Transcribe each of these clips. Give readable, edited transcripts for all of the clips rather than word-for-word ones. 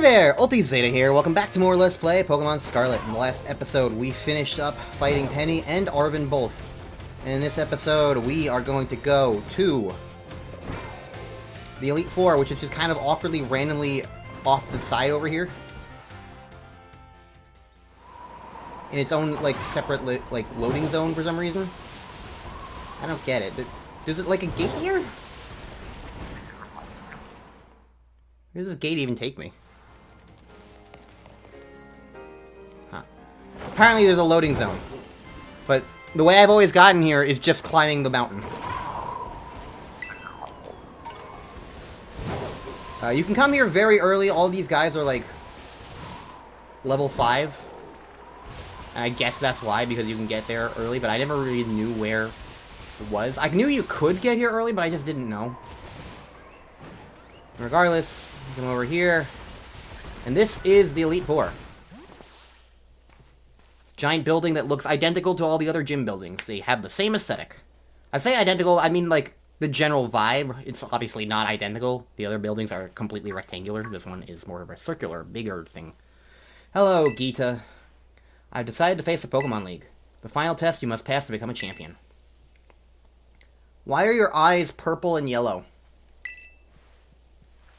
there! UltiZeta here, welcome back to more Let's Play Pokemon Scarlet. In the last episode, we finished up fighting Penny and Arven both. And in this episode, we are going to go to the Elite Four, which is just kind of awkwardly, randomly off the side over here. In its own, like, separate, like, loading zone for some reason. I don't get it. Is it like a gate here? Where does this gate even take me? Huh. Apparently there's a loading zone. But the way I've always gotten here is just climbing the mountain. You can come here very early. All these guys are like level 5. And I guess that's why, because you can get there early, but I never really knew where it was. I knew you could get here early, but I just didn't know. Regardless, come over here. And this is the Elite Four. It's a giant building that looks identical to all the other gym buildings. They have the same aesthetic. I say identical, I mean like the general vibe. It's obviously not identical. The other buildings are completely rectangular. This one is more of a circular, bigger thing. Hello, Geeta. I've decided to face the Pokemon League. The final test you must pass to become a champion. Why are your eyes purple and yellow?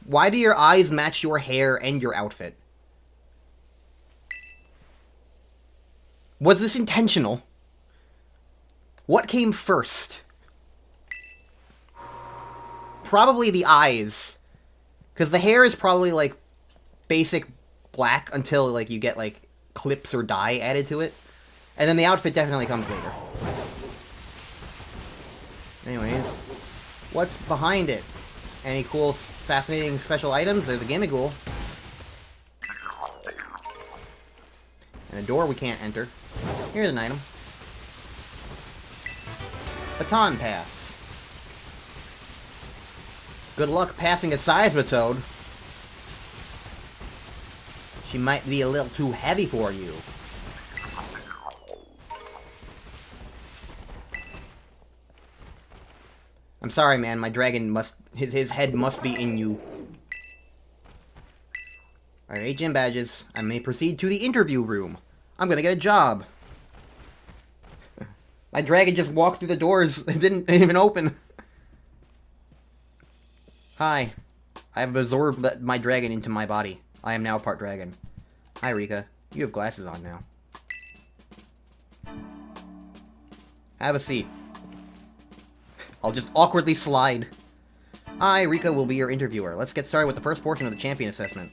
Why do your eyes match your hair and your outfit? Was this intentional? What came first? Probably the eyes. Because the hair is probably, like, basic black until, like, you get, like, clips or dye added to it. And then the outfit definitely comes later. Anyways, what's behind it? Any cool, fascinating special items? There's a Gimmighoul. And a door we can't enter. Here's an item. Baton Pass. Good luck passing a Seismitoad. She might be a little too heavy for you. I'm sorry, man. My dragon must... His head must be in you. Alright, 8 gym badges. I may proceed to the interview room. I'm gonna get a job. My dragon just walked through the doors. It didn't even open. Hi. I have absorbed my dragon into my body. I am now part dragon. Hi, Rika. You have glasses on now. Have a seat. I'll just awkwardly slide. I, Rika, will be your interviewer. Let's get started with the first portion of the champion assessment.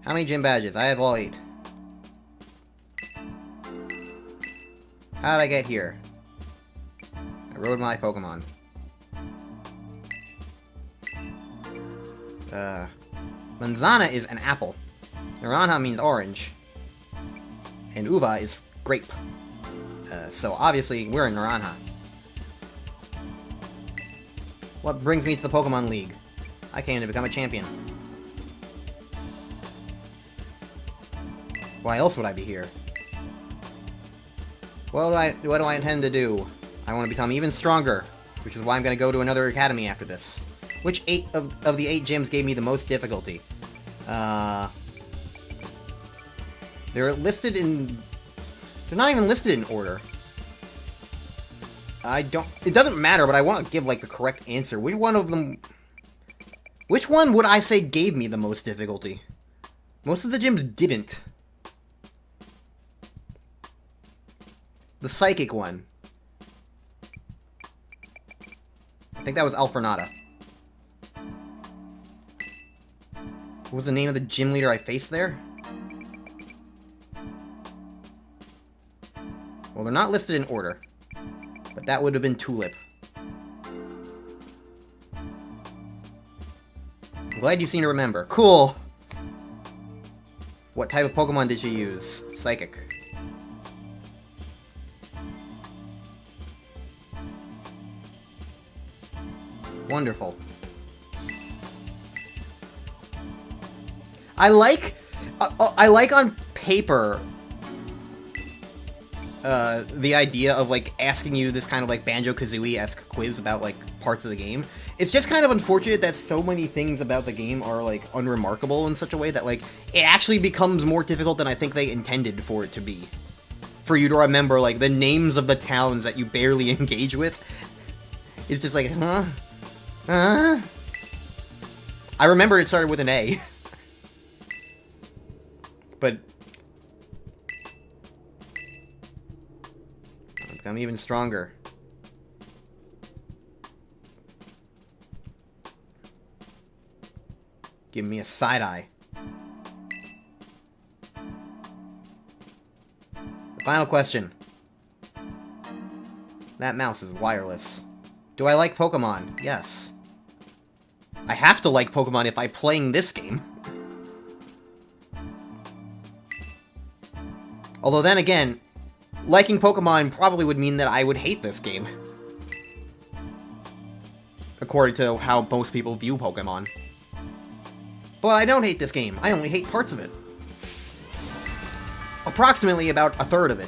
How many gym badges? I have all 8. How did I get here? I rode my Pokemon. Manzana is an apple. Naranja means orange. And Uva is grape. So obviously, we're in Naranja. What brings me to the Pokemon League? I came to become a champion. Why else would I be here? What do I intend to do? I want to become even stronger, which is why I'm going to go to another academy after this. Which 8 of the 8 gyms gave me the most difficulty? They're listed in... They're not even listed in order. It doesn't matter, but I want to give, like, the correct answer. Which one of them... Which one would I say gave me the most difficulty? Most of the gyms didn't. The Psychic one. I think that was Alfornata. What was the name of the gym leader I faced there? Well, they're not listed in order. But that would have been Tulip. I'm glad you seem to remember. Cool! What type of Pokemon did she use? Psychic. Wonderful. I like on paper the idea of, like, asking you this kind of, like, Banjo-Kazooie-esque quiz about, like, parts of the game. It's just kind of unfortunate that so many things about the game are, like, unremarkable in such a way that, like, it actually becomes more difficult than I think they intended for it to be. For you to remember, like, the names of the towns that you barely engage with. It's just like, huh? Huh? I remember it started with an A. But I've become even stronger. Give me a side eye. The final question. That mouse is wireless. Do I like Pokémon? Yes. I have to like Pokémon if I'm playing this game. Although then again, liking Pokémon probably would mean that I would hate this game. According to how most people view Pokémon. But I don't hate this game, I only hate parts of it. Approximately about a third of it.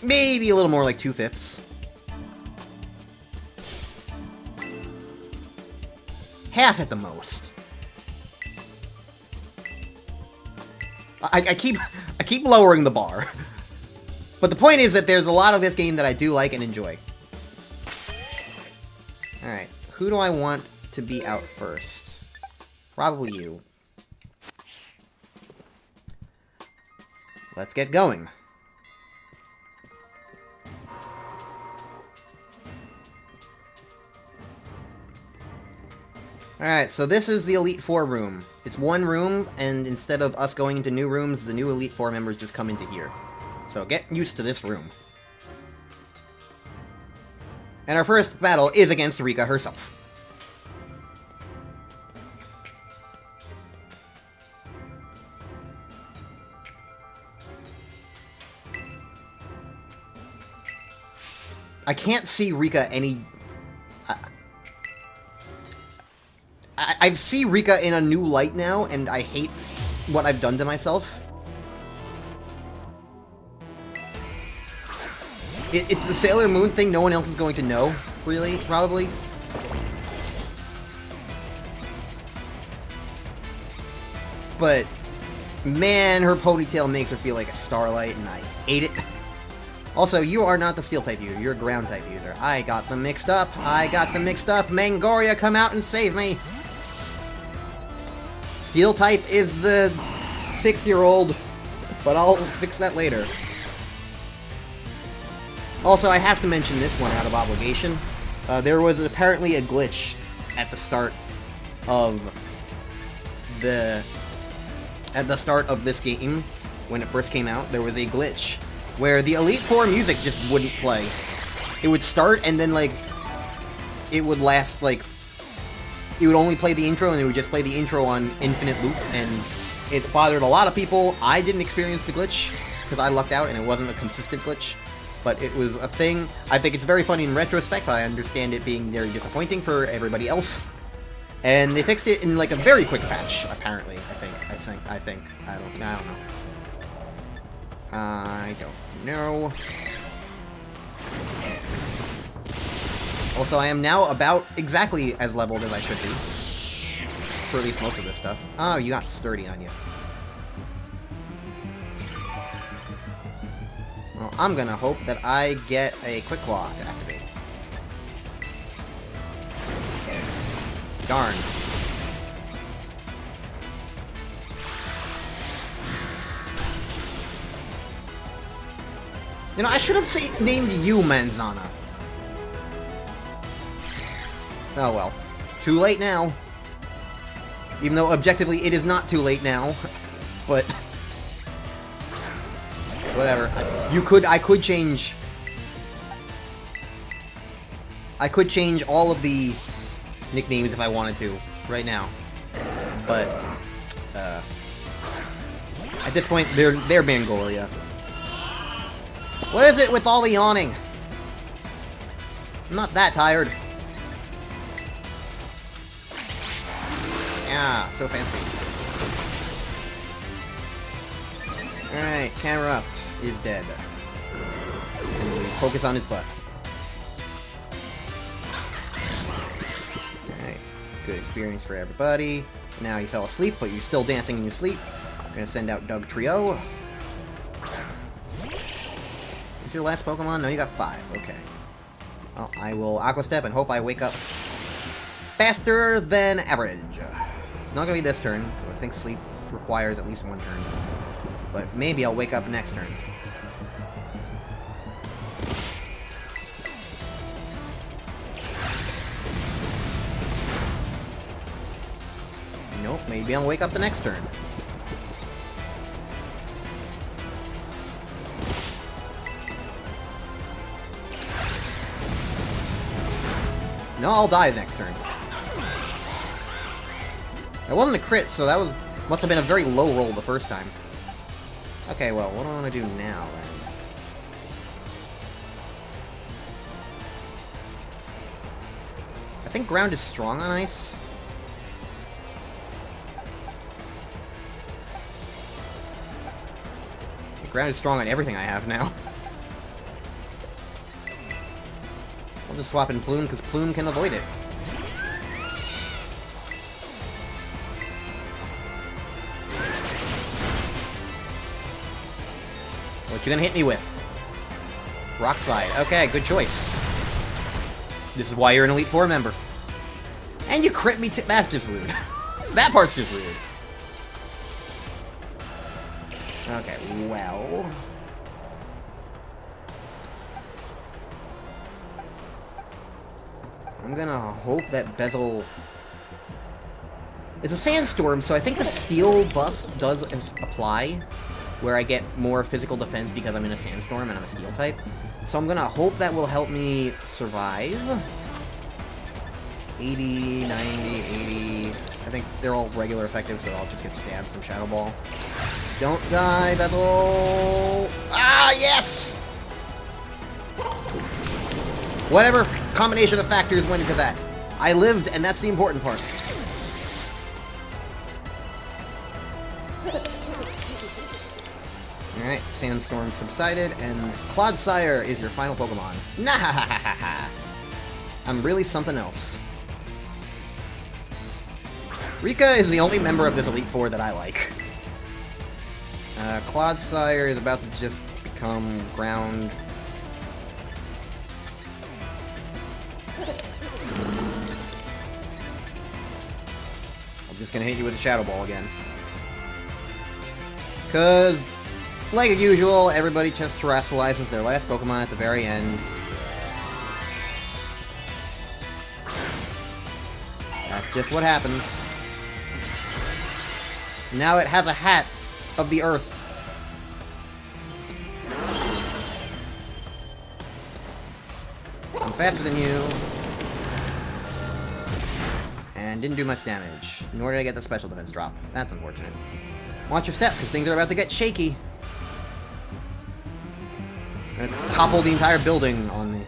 Maybe a little more like 2/5. Half at the most. I keep lowering the bar. But the point is that there's a lot of this game that I do like and enjoy. Alright, who do I want to be out first? Probably you. Let's get going. Alright, so this is the Elite Four room. It's one room, and instead of us going into new rooms, the new Elite Four members just come into here. So get used to this room. And our first battle is against Rika herself. I can't see Rika any... I see Rika in a new light now, and I hate what I've done to myself. It's the Sailor Moon thing no one else is going to know, really, probably. But, man, her ponytail makes her feel like a Starlight, and I hate it. Also, you are not the Steel type user, you're a Ground type user. I got them mixed up, Mangoria, come out and save me! Steel type is the 6-year-old, but I'll fix that later. Also, I have to mention this one out of obligation. There was apparently a glitch at the start of this game, when it first came out. There was a glitch where the Elite Four music just wouldn't play. It would start, and then, like, it would last, like, it would only play the intro, and it would just play the intro on infinite loop, and it bothered a lot of people. I didn't experience the glitch, because I lucked out, and it wasn't a consistent glitch. But it was a thing. I think it's very funny in retrospect. I understand it being very disappointing for everybody else. And they fixed it in, like, a very quick patch, apparently, I think. I don't know. I don't know. Also, I am now about exactly as leveled as I should be. For at least most of this stuff. Oh, you got sturdy on you. Well, I'm gonna hope that I get a Quick Claw to activate. Darn. You know, I should have named you Manzana. Oh well. Too late now. Even though, objectively, it is not too late now. But... whatever. I could change... I could change all of the nicknames if I wanted to, right now. But, at this point, they're Mangoria. What is it with all the yawning? I'm not that tired. Yeah, so fancy. Alright, Camerupt is dead. And we focus on his butt. Alright, good experience for everybody. Now you fell asleep, but you're still dancing in your sleep. I'm gonna send out Doug Trio. Is your last Pokemon? No, you got 5. Okay. Well, I will Aqua Step and hope I wake up faster than average. It's not gonna be this turn. I think sleep requires at least 1 turn. But maybe I'll wake up next turn. Nope, maybe I'll wake up the next turn. No, I'll die next turn. That wasn't a crit, so that must have been a very low roll the first time. Okay, well, what do I want to do now, then? I think ground is strong on ice. Ground is strong on everything I have now. I'll just swap in Plume, because Plume can avoid it. What you gonna hit me with? Rock Slide. Okay, good choice. This is why you're an Elite Four member. And you crit me too. That's just rude. That part's just rude. Okay, well... I'm gonna hope that Bezel... It's a Sandstorm, so I think the Steel buff does apply, where I get more physical defense because I'm in a Sandstorm and I'm a Steel type. So I'm gonna hope that will help me survive. 80, 90, 80... I think they're all regular effective, so I'll just get stabbed from Shadow Ball. Don't die, Bezel! Ah, yes! Whatever combination of factors went into that. I lived, and that's the important part. Alright, Sandstorm subsided, and Clodsire is your final Pokemon. Nah! I'm really something else. Rika is the only member of this Elite Four that I like. Clodsire is about to just become ground. I'm just gonna hit you with a Shadow Ball again. Cause, like usual, everybody just terrestrializes their last Pokemon at the very end. That's just what happens. Now it has a hat of the earth. I'm faster than you. And didn't do much damage. Nor did I get the special defense drop. That's unfortunate. Watch your step, because things are about to get shaky. I'm gonna topple the entire building on me.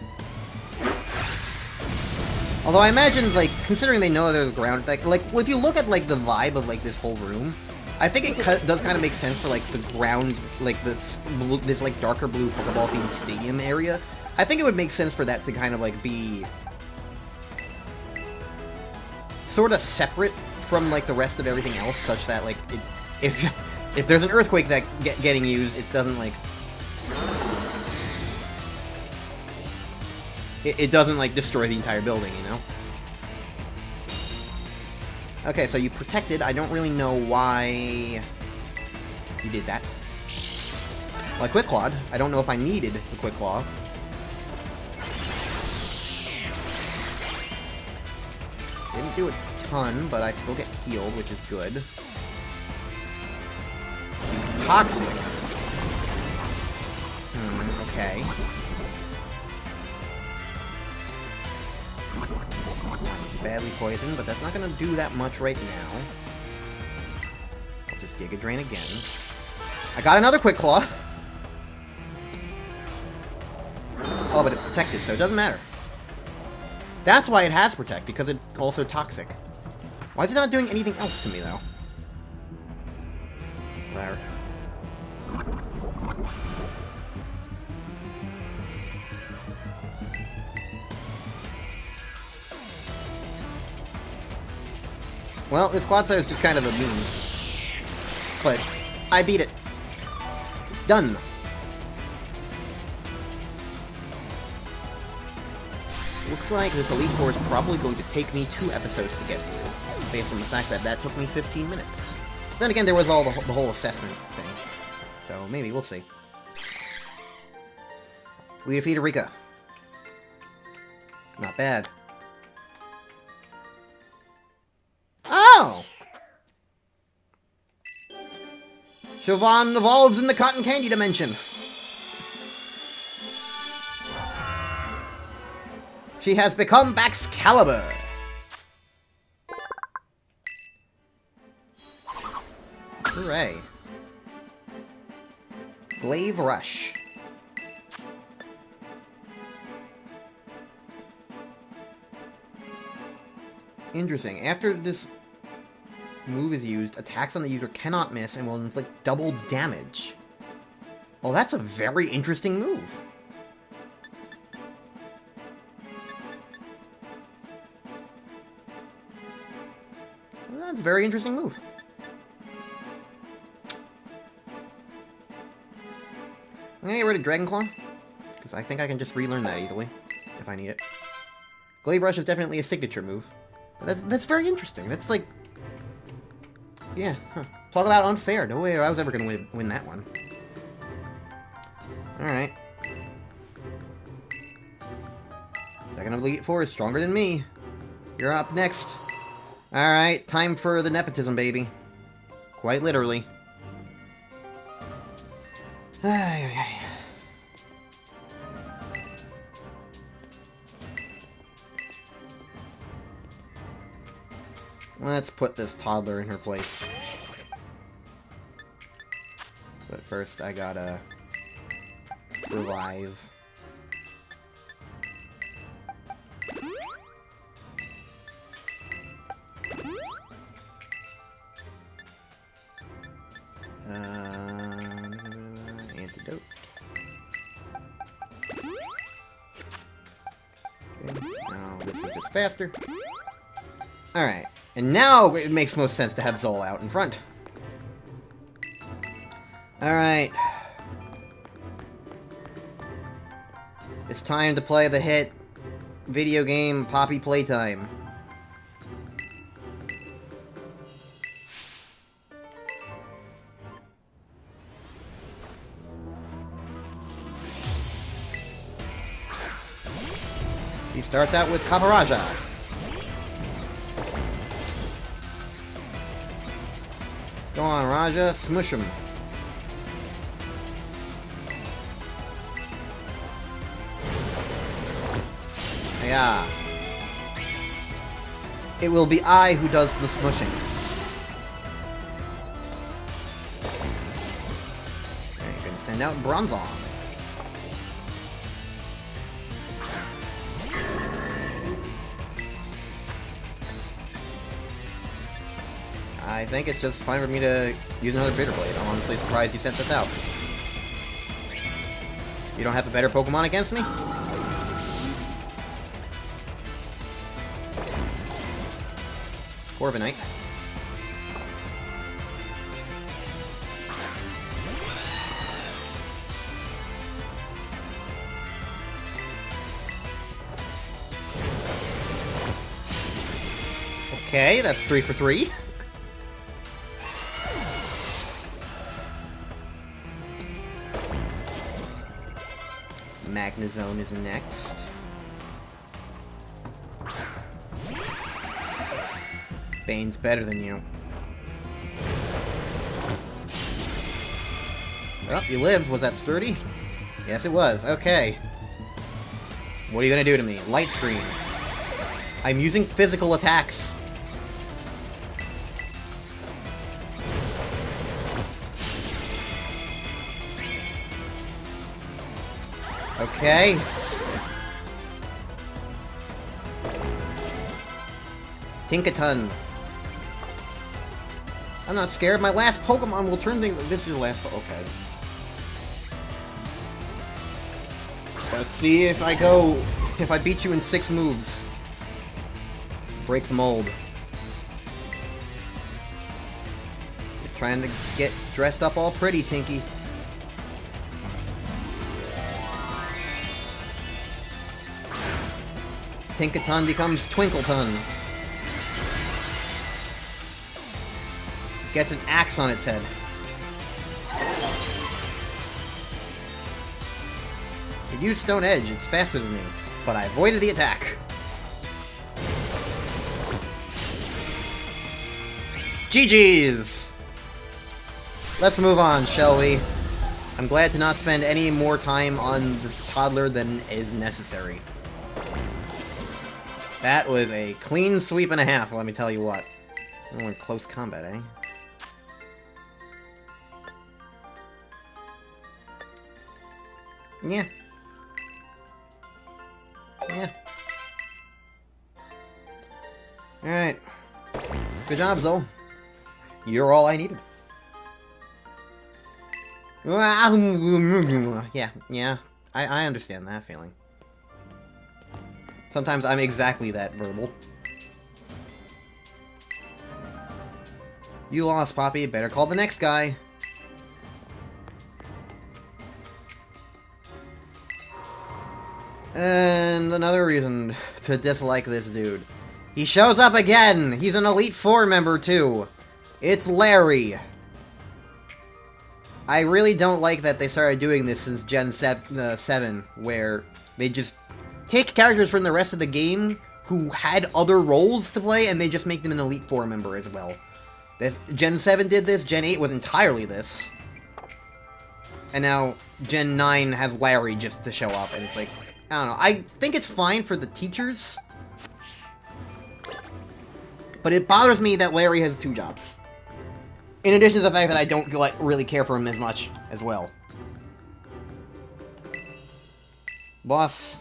Although I imagine, like, considering they know there's a ground effect, like, well, if you look at, like, the vibe of, like, this whole room, I think it does kind of make sense for, like, the ground, like, this, like, darker blue Pokeball-themed stadium area. I think it would make sense for that to kind of, like, be sort of separate from, like, the rest of everything else, such that, like, if there's an earthquake that getting used, it doesn't, like... It doesn't, like, destroy the entire building, you know? Okay, so you protected. I don't really know why you did that. Well, I Quick Clawed. I don't know if I needed the Quick Claw. Didn't do a ton, but I still get healed, which is good. Toxic. Okay. Badly poisoned, but that's not going to do that much right now. I'll just Giga Drain again. I got another Quick Claw! Oh, but it protected, so it doesn't matter. That's why it has Protect, because it's also toxic. Why is it not doing anything else to me, though? Whatever. Well, this Clodsire is just kind of a meme. But I beat it. It's done. Looks like this Elite Four is probably going to take me 2 episodes to get through, based on the fact that that took me 15 minutes. Then again, there was all the whole assessment thing. So maybe, we'll see. We defeated Rika. Not bad. Oh! Siobhan evolves in the cotton candy dimension. She has become Baxcalibur. Hooray. Glaive Rush. Interesting. After this move is used, attacks on the user cannot miss and will inflict double damage. Well, that's a very interesting move. That's a very interesting move. I'm gonna get rid of Dragon Claw, because I think I can just relearn that easily, if I need it. Glaive Rush is definitely a signature move. But that's very interesting. That's like... Yeah, huh. Talk about unfair. No way I was ever gonna win that one. Alright. Second of the Elite Four is stronger than me. You're up next. Alright, time for the nepotism, baby. Quite literally. Ay, ay, ay. Let's put this toddler in her place. But first, I gotta revive. Antidote. Okay, now this is just faster. Alright, and now it makes most sense to have Zol out in front. Alright. It's time to play the hit video game Poppy Playtime. He starts out with Kaparaja. Go on, Raja, smush him. Yeah. It will be I who does the smushing. Okay, you're gonna send out Bronzong. I think it's just fine for me to use another Bitter Blade. I'm honestly surprised you sent this out. You don't have a better Pokemon against me? Corviknight. Okay, that's 3 for 3. Magnezone is next. Bane's better than you. Oh, you lived. Was that sturdy? Yes, it was. Okay. What are you gonna do to me? Light Screen. I'm using physical attacks. Okay. Tinkaton. I'm not scared. My last Pokemon will turn things... This is your last... Okay. Let's see if I go... If I beat you in 6 moves. Break the mold. Just trying to get dressed up all pretty, Tinky. Tinkaton becomes Twinkleton. Gets an axe on its head. It used Stone Edge, it's faster than me, but I avoided the attack. GG's! Let's move on, shall we? I'm glad to not spend any more time on the toddler than is necessary. That was a clean sweep and a half, let me tell you what. Oh, in close combat, eh? Yeah. Yeah. Alright. Good job, Zoe. You're all I needed. Yeah. I understand that feeling. Sometimes I'm exactly that verbal. You lost, Poppy. Better call the next guy. And another reason to dislike this dude. He shows up again! He's an Elite Four member, too. It's Larry. I really don't like that they started doing this since Gen 7, where they just take characters from the rest of the game who had other roles to play, and they just make them an Elite Four member as well. Gen 7 did this, Gen 8 was entirely this. And now Gen 9 has Larry just to show up, and it's like, I don't know. I think it's fine for the teachers, but it bothers me that Larry has 2 jobs. In addition to the fact that I don't really care for him as much as well. Boss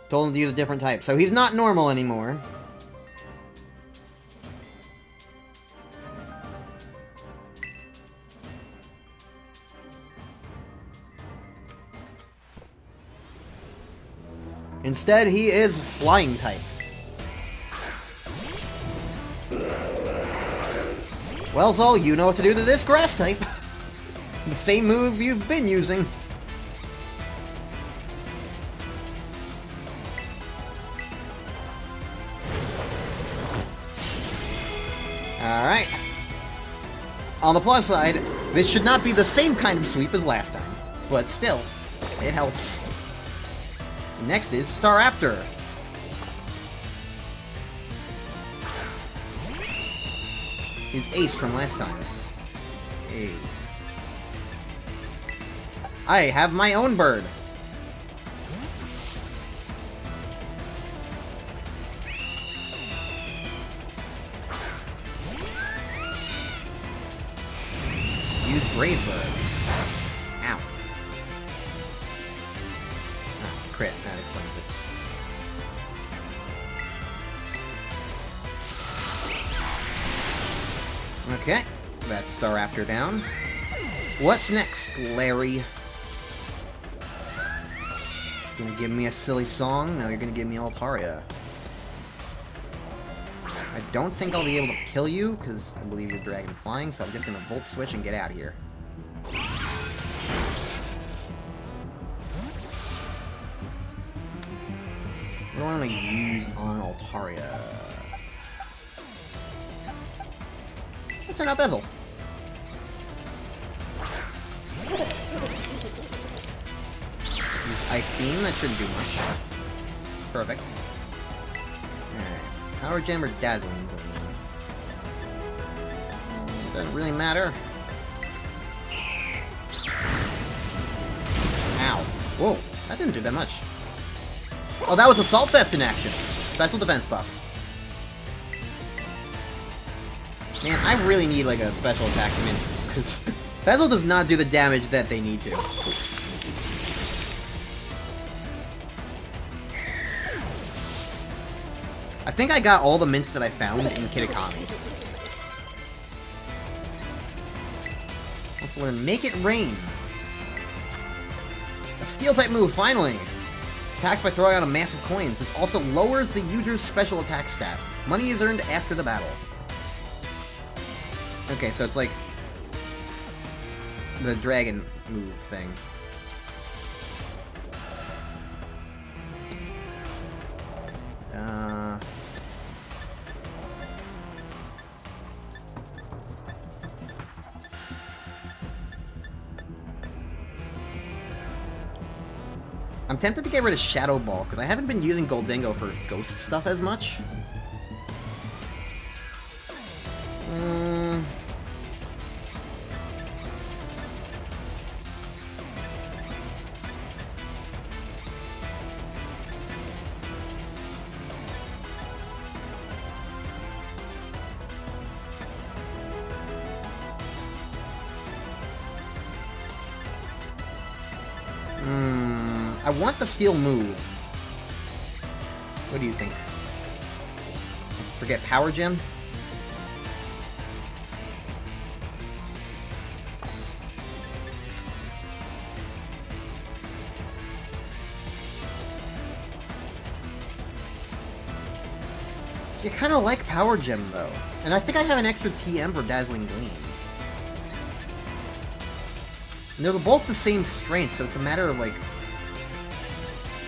told him to use a different type, so he's not normal anymore. Instead, he is flying type. Well, Zol, you know what to do to this grass type. The same move you've been using. Alright. On the plus side, this should not be the same kind of sweep as last time, but still, it helps. Next is Staraptor. His ace from last time. Hey. I have my own bird. Use Brave Bird. Ow. Oh, crit. That explains it. Okay. That's Staraptor down. What's next, Larry? You're gonna give me a silly song? No, you're gonna give me Altaria. I don't think I'll be able to kill you, because I believe you're dragon flying, so I'm just gonna Volt Switch and get out of here. What do I want to use on Altaria? Let's send out Bezel. Use Ice Beam, that shouldn't do much. Perfect. Alright. Power Gem or Dazzling Gleam? Doesn't really matter. Ow. Whoa, that didn't do that much. Oh, that was Assault Vest in action. Special defense buff. Man, I really need like a special attack minion, because Bezel does not do the damage that they need to. I think I got all the mints that I found in Kitakami. Let's learn Make It Rain. A Steel-type move, finally! Attacks by throwing out a massive coins. This also lowers the user's special attack stat. Money is earned after the battle. Okay, so it's like the dragon move thing. I'm tempted to get rid of Shadow Ball, because I haven't been using Goldingo for ghost stuff as much. I want the steel move. What do you think? Forget Power Gem? See, I kind of like Power Gem, though. And I think I have an extra TM for Dazzling Gleam. And they're both the same strength, so it's a matter of, like,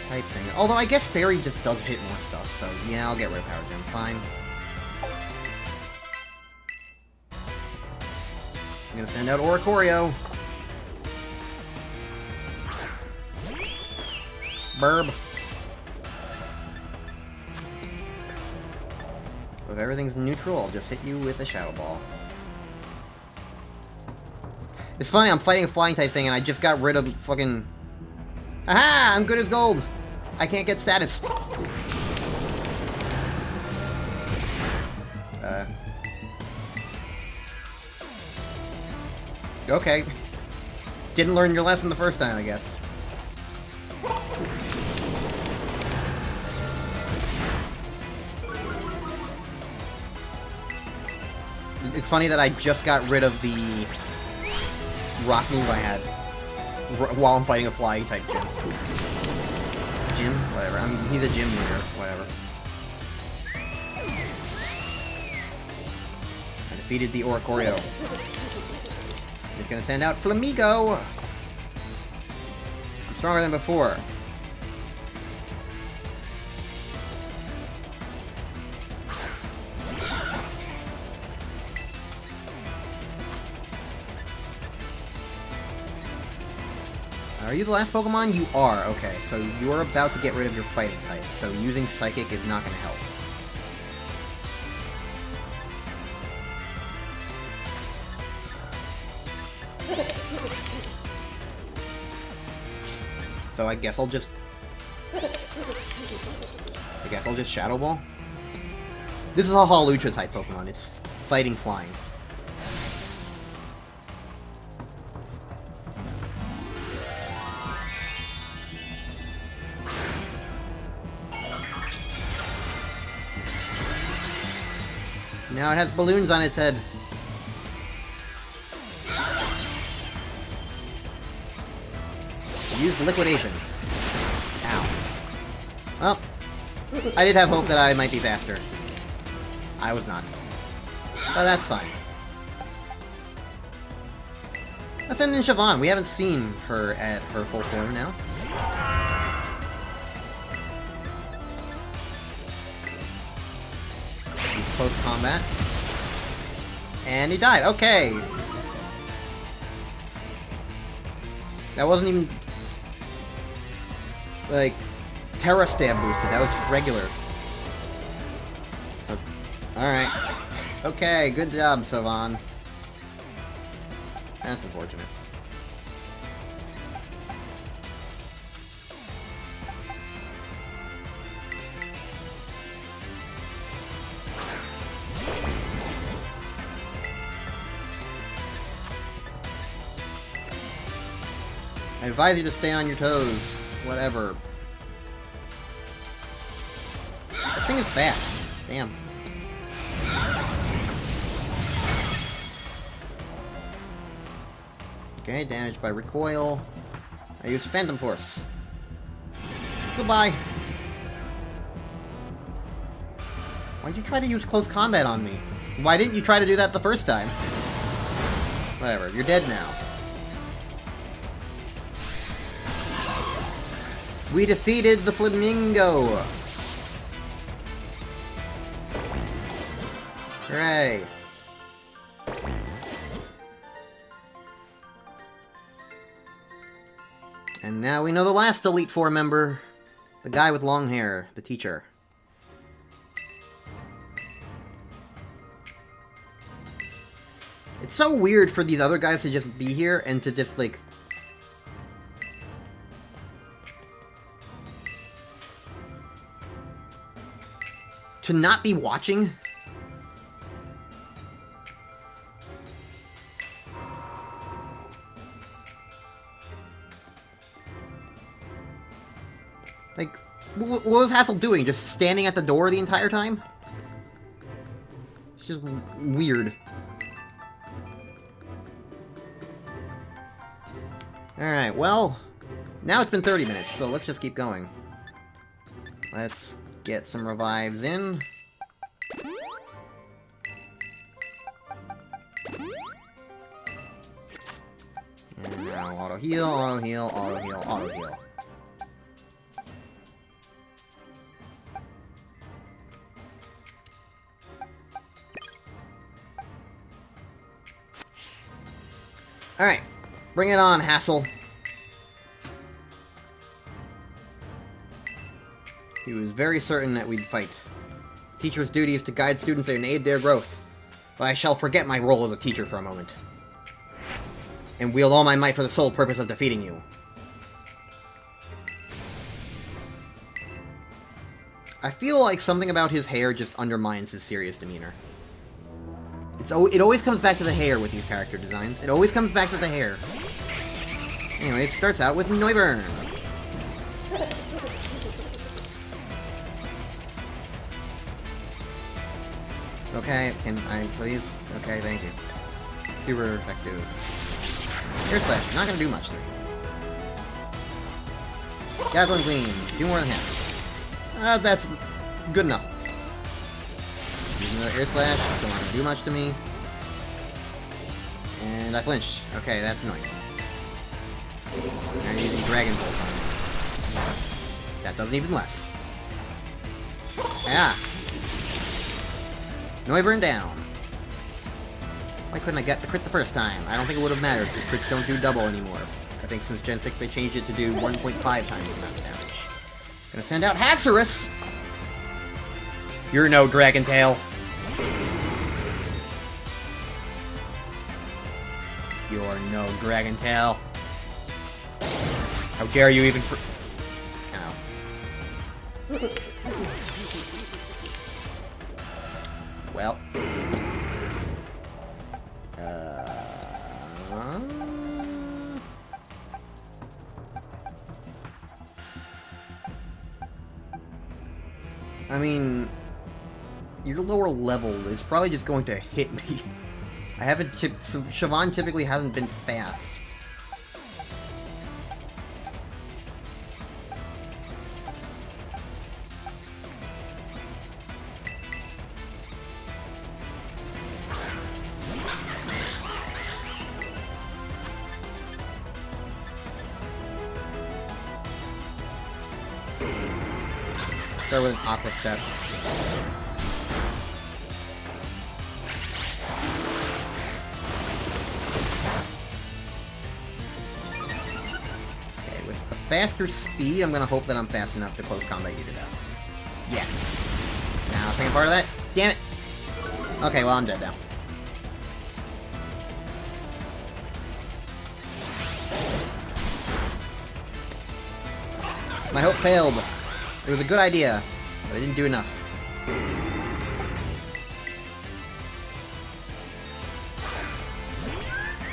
type thing. Although I guess Fairy just does hit more stuff, so yeah, I'll get rid of Power Gem. Fine. I'm gonna send out Oricorio. Burb. If everything's neutral, I'll just hit you with a Shadow Ball. It's funny, I'm fighting a flying type thing and I just got rid of fucking... Aha! I'm good as gold! I can't get status. Okay. Didn't learn your lesson the first time, I guess. It's funny that I just got rid of the rock move I had while I'm fighting a flying type gym. Gym? Whatever. I mean, he's a gym leader. Whatever. I defeated the Oricorio. He's gonna send out Flamigo! I'm stronger than before. Are you the last Pokemon? You are. Okay, so you are about to get rid of your fighting type, so using Psychic is not going to help. So I guess I'll just Shadow Ball. This is a Hawlucha type Pokemon. It's fighting flying. Now it has balloons on its head. Use Liquidation. Ow. Well, I did have hope that I might be faster. I was not. But that's fine. Let's send in Siobhan. We haven't seen her at her full form now. Close combat. And he died. Okay. That wasn't even... like... Terra Stab boosted. That was just regular. Alright. Okay, good job, Sylvan. That's unfortunate. I advise you to stay on your toes. Whatever. This thing is fast. Damn. Okay, damage by recoil. I use Phantom Force. Goodbye. Why'd you try to use close combat on me? Why didn't you try to do that the first time? Whatever, you're dead now. We defeated the Flamingo! Hooray! And now we know the last Elite Four member. The guy with long hair, the teacher. It's so weird for these other guys to just be here and to just, like... to not be watching. Like, what was Hassel doing? Just standing at the door the entire time? It's just weird. Alright, well, now it's been 30 minutes, so let's just keep going. Let's get some revives in. And now auto heal, auto heal, auto heal, auto heal. Alright, bring it on, Hassel. He was very certain that we'd fight. Teacher's duty is to guide students and aid their growth. But I shall forget my role as a teacher for a moment. And wield all my might for the sole purpose of defeating you. I feel like something about his hair just undermines his serious demeanor. It always comes back to the hair with these character designs. It always comes back to the hair. Anyway, it starts out with Neuburn. Okay, can I please? Okay, thank you. Super effective. Air Slash, not gonna do much to me. Dazzling Gleam, do more than half. That's good enough. Using another Air Slash, still not gonna do much to me. And I flinched. Okay, that's annoying. And I'm using Dragon Bolt on him. That does even less. Yeah. Neuburn down. Why couldn't I get the crit the first time? I don't think it would have mattered, because crits don't do double anymore. I think since Gen 6 they changed it to do 1.5 times the amount of damage. Gonna send out Haxorus! You're no Dragon Tail. You're no Dragon Tail. How dare you even Ow. Well. I mean, your lower level is probably just going to hit me. I haven't Siobhan typically hasn't been fast. Start with an Aqua Step. Okay, with a faster speed, I'm gonna hope that I'm fast enough to close combat eat it out. Yes. Now, second part of that. Damn it! Okay, well, I'm dead now. My hope failed. It was a good idea, but I didn't do enough.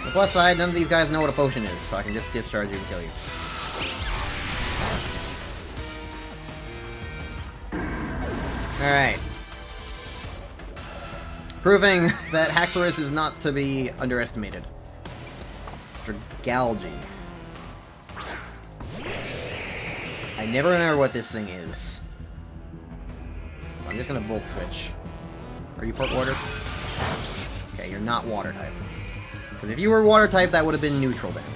The plus side, none of these guys know what a potion is, so I can just discharge you and kill you. Alright. Proving that Haxorus is not to be underestimated. Dragalge. I never remember what this thing is. So I'm just gonna Volt Switch. Are you Port Water? Okay, you're not Water type. Because if you were Water type, that would have been neutral damage.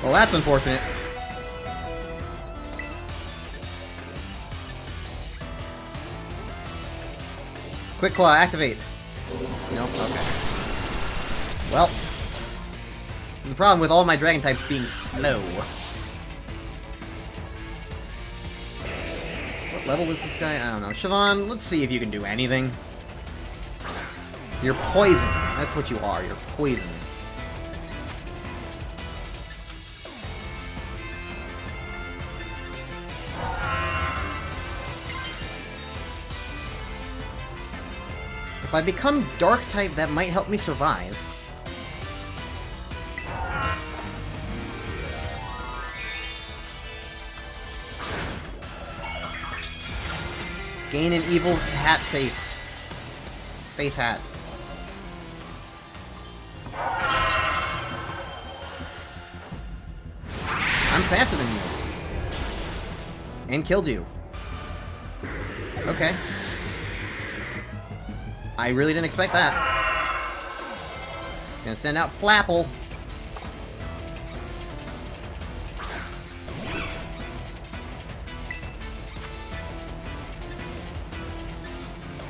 Well, that's unfortunate. Quick Claw, activate. Nope, okay. Well, there's a problem with all my dragon types being slow. What level is this guy? I don't know. Siobhan, let's see if you can do anything. You're poison. That's what you are. You're poison. If I become Dark type, that might help me survive. Gain an evil hat face. Face hat. I'm faster than you. And killed you. Okay. I really didn't expect that. Gonna send out Flapple.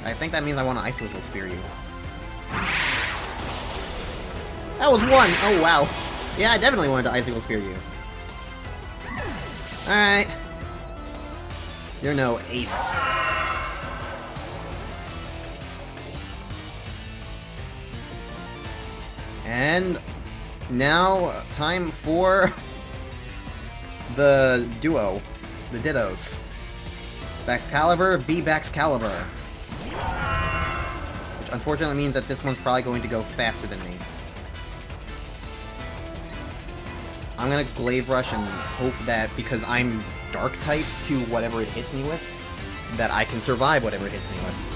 I think that means I want to Ice Whistle Spear you. That was one! Oh, wow. Yeah, I definitely wanted to Ice Whistle Spear you. Alright. You're no ace. And now, time for the duo, the Dittos. Baxcalibur, Baxcalibur. Which unfortunately means that this one's probably going to go faster than me. I'm gonna Glaive Rush and hope that because I'm Dark type to whatever it hits me with, that I can survive whatever it hits me with.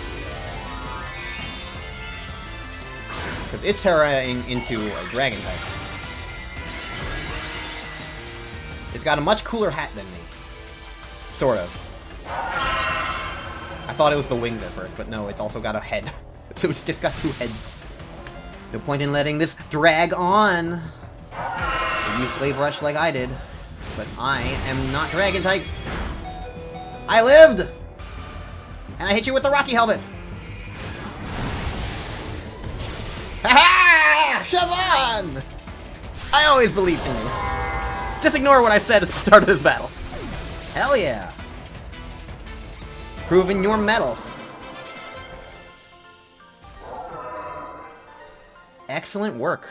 Because it's terraing into a Dragon type. It's got a much cooler hat than me. Sort of. I thought it was the wings at first, but no, it's also got a head. So it's just got two heads. No point in letting this drag on. You use Glaive Rush like I did. But I am not Dragon type. I lived! And I hit you with the Rocky Helmet. Ha-ha! Siobhan! I always believed in you. Just ignore what I said at the start of this battle. Hell yeah. Proving your mettle. Excellent work.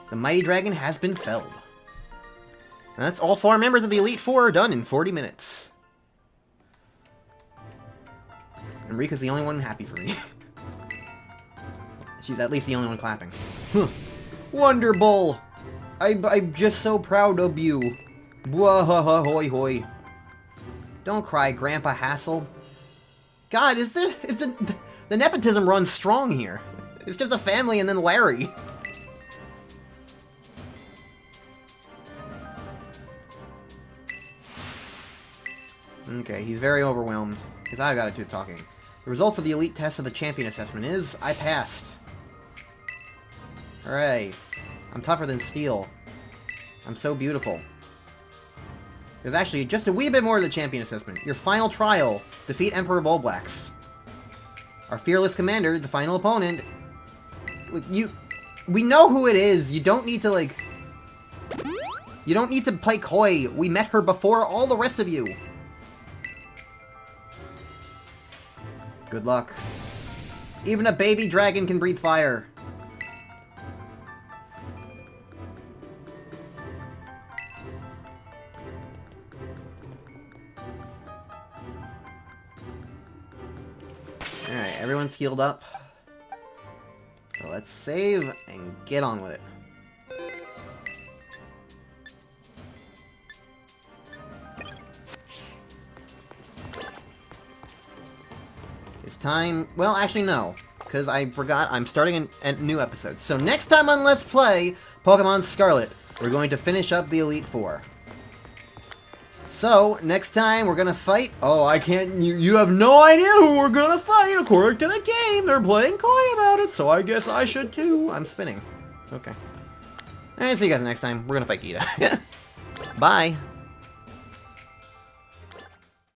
The mighty dragon has been felled. And that's all 4 members of the Elite Four are done in 40 minutes. And Rika's the only one happy for me. She's at least the only one clapping. Wonder Bull! I'm just so proud of you. Bwah-ha-ha, hoy. Don't cry, Grandpa Hassel. God, the nepotism runs strong here. It's just a family and then Larry. Okay, he's very overwhelmed, because I've got to do the talking. The result for the elite test of the champion assessment is, I passed. Hooray. I'm tougher than steel. I'm so beautiful. There's actually just a wee bit more to the champion assessment. Your final trial. Defeat Emperor Bullblax. Our fearless commander, the final opponent. We know who it is. You don't need to, like... You don't need to play coy. We met her before all the rest of you. Good luck. Even a baby dragon can breathe fire. Alright, everyone's healed up. So let's save and get on with it. It's time... Well, actually, no. Because I forgot I'm starting a new episode. So next time on Let's Play Pokemon Scarlet, we're going to finish up the Elite Four. So, next time we're gonna fight... Oh, I can't... You have no idea who we're gonna fight according to the game. They're playing coy about it, so I guess I should too. I'm spinning. Okay. Alright, see you guys next time. We're gonna fight Gita. Bye.